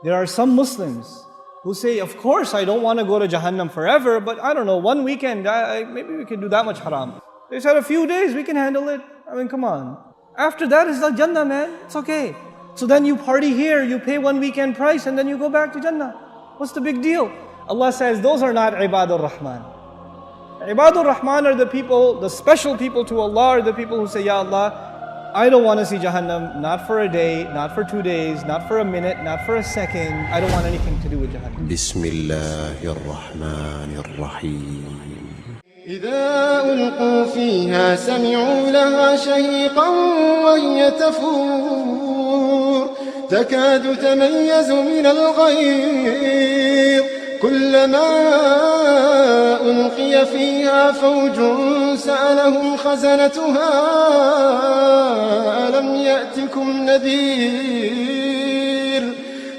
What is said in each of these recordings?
There are some Muslims who say, of course I don't want to go to Jahannam forever, but I don't know, one weekend, maybe we can do that much haram. They said a few days, we can handle it. I mean, come on. After that, it's like Jannah, man. It's okay. So then you party here, you pay one weekend price, and then you go back to Jannah. What's the big deal? Allah says, those are not Ibadur Rahman. Ibadur Rahman are the people, the special people to Allah are the people who say, Ya Allah, I don't want to see Jahannam, not for a day, not for 2 days, not for a minute, not for a second. I don't want anything to do with Jahannam. Bismillahirrahmanirrahim. إذا ألقوا فيها سمعوا لها شهيقا وهي تفور تكاد تميز من الغيظ كلما ألقي فيها فوج سألهم خزنتها ألم يأتكم نذير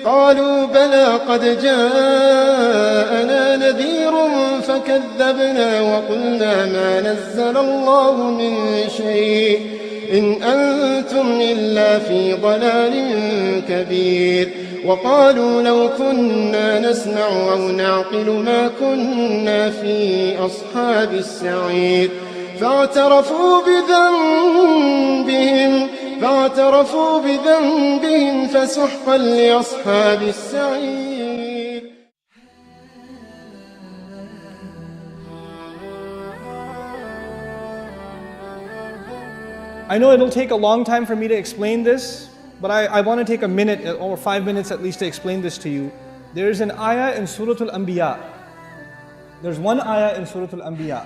قالوا بلى قد جاءنا نذير فكذبنا وقلنا ما نزل الله من شيء إن أنتم إلا في ضلال كبير وقالوا لو كنا نسمع أو نعقل ما كنا في أصحاب السعير فاعترفوا بذنبهم فسحقا لأصحاب السعير. I know it'll take a long time for me to explain this, but I want to take a minute or 5 minutes at least to explain this to you. There is an ayah in Surah Al-Anbiya. There's one ayah in Surah Al-Anbiya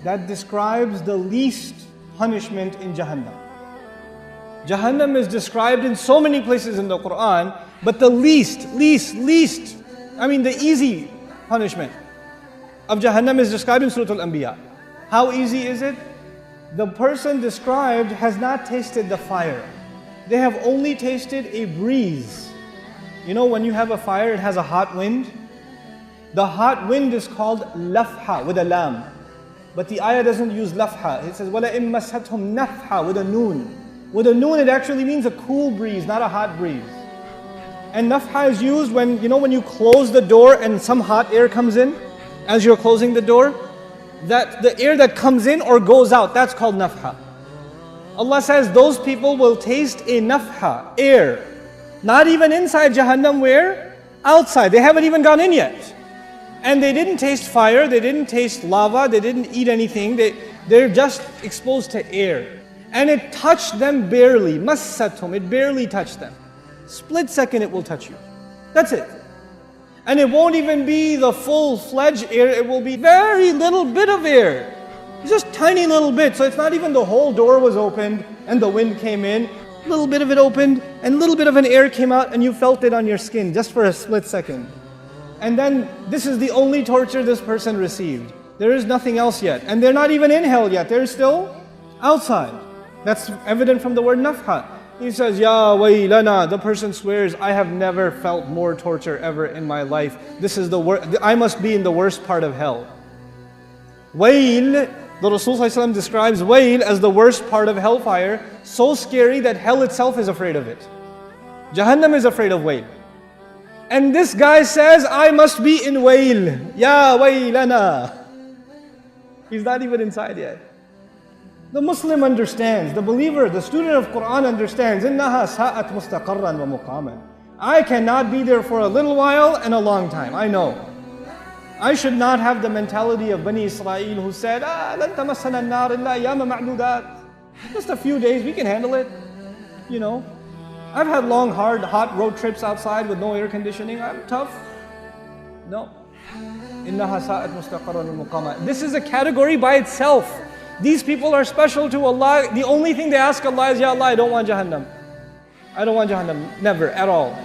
that describes the least punishment in Jahannam. Jahannam is described in so many places in the Quran, but the least, I mean the easy punishment of Jahannam is described in Surah Al-Anbiya. How easy is it? The person described has not tasted the fire. They have only tasted a breeze. You know when you have a fire, it has a hot wind? The hot wind is called lafha with a lam. But the ayah doesn't use lafha. It says, وَلَئِن مَسَّتْهُمْ نَفْحَ with a noon. With a noon, it actually means a cool breeze, not a hot breeze. And nafha is used when, when you close the door and some hot air comes in as you're closing the door. That the air that comes in or goes out, that's called nafha. Allah says those people will taste a nafha, air. Not even inside Jahannam, where? Outside. They haven't even gone in yet. And they didn't taste fire, they didn't taste lava, they didn't eat anything. They're just exposed to air. And it touched them barely. Massathum, it barely touched them. Split second it will touch you. That's it. And it won't even be the full-fledged air, it will be very little bit of air. Just tiny little bit. So it's not even the whole door was opened and the wind came in. A little bit of it opened and a little bit of an air came out and you felt it on your skin just for a split second. And then this is the only torture this person received. There is nothing else yet. And they're not even in hell yet. They're still outside. That's evident from the word nafha. He says, Ya waylana, the person swears, I have never felt more torture ever in my life. This is the worst, I must be in the worst part of hell. Wayl, the Rasul ﷺ describes wayl as the worst part of hellfire, so scary that hell itself is afraid of it. Jahannam is afraid of wayl. And this guy says, I must be in wayl. Ya waylana. He's not even inside yet. The Muslim understands, the believer, the student of Quran understands, إِنَّهَا سَاءَتْ مُسْتَقَرًّا وَمُقَامًا. I cannot be there for a little while and a long time, I know. I should not have the mentality of Bani Israel who said, لَن تَمَسَّنَا النَّارِ إِلَّا أَيَّامًا مَعْدُودَاتٍ. Just a few days, we can handle it. I've had long, hard, hot road trips outside with no air conditioning. I'm tough. No. إِنَّهَا سَاءَتْ مُسْتَقَرًّا وَمُقَامًا. This is a category by itself. These people are special to Allah. The only thing they ask Allah is, Ya Allah, I don't want Jahannam. I don't want Jahannam. Never, at all.